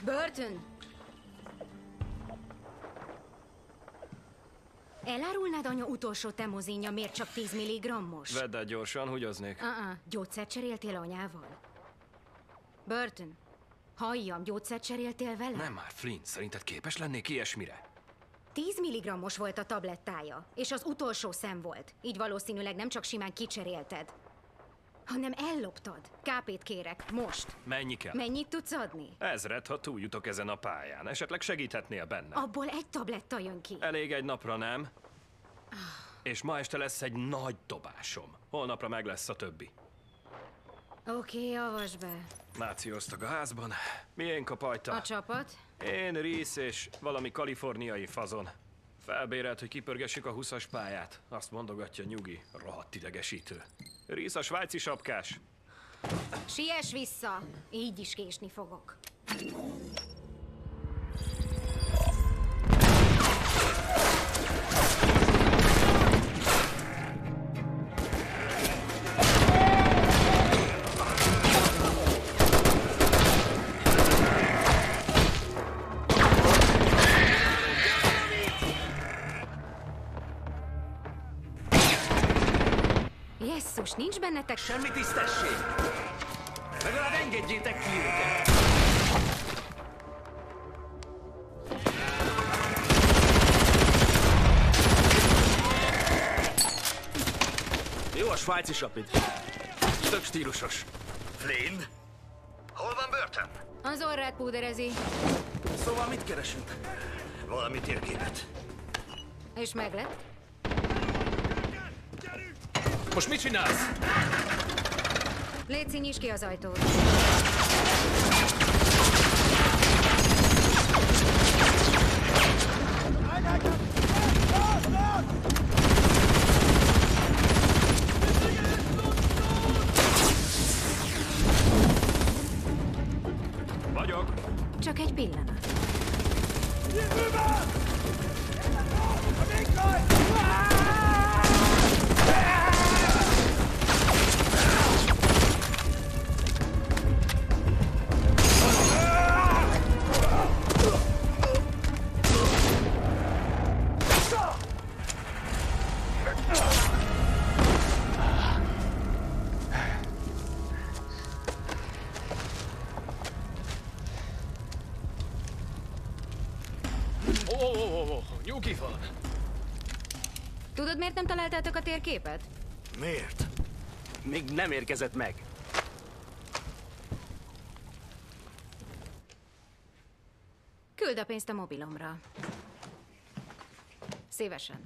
Burton! Elárulnád anya utolsó temozinja miért csak 10 milligrammos? Vedd el gyorsan, húgyoznék. Gyógyszert cseréltél anyával? Burton, halljam, gyógyszert cseréltél vele? Nem már, Flint, szerinted képes lennék ilyesmire? 10 milligrammos volt a tablettája, és az utolsó szem volt. Így valószínűleg nem csak simán kicserélted, hanem elloptad. Kápét kérek, most. Mennyi kell? Mennyit tudsz adni? 1000, ha túljutok ezen a pályán. Esetleg segíthetnél benne. Abból egy tabletta jön ki. Elég egy napra, nem? És ma este lesz egy nagy dobásom. Holnapra meg lesz a többi. Oké, avasd be. Nációztak a házban. Miénk a pajta? A csapat? Én, Reese és valami kaliforniai fazon. Felbérelt, hogy kipörgessük a 20-as pályát. Azt mondogatja Nyugi, rohadt idegesítő. Reese a svájci sapkás. Siess vissza! Így is késni fogok. Jesszus, nincs bennetek Semmi tisztesség! Legalább engedjétek ki őket! Jó a svájci sapid. Tök stílusos. Flynn? Hol van Burton? Az orrát púderezi, Szóval mit keresünk? Valami térképet. és meglett. Most mit csinálsz? Léci, nyisd ki az ajtót. Vagyok. Csak egy pillanat. Nyugi van. Tudod, miért nem találtátok a térképet? Miért? Még nem érkezett meg. Küld a pénzt a mobilomra. Szívesen.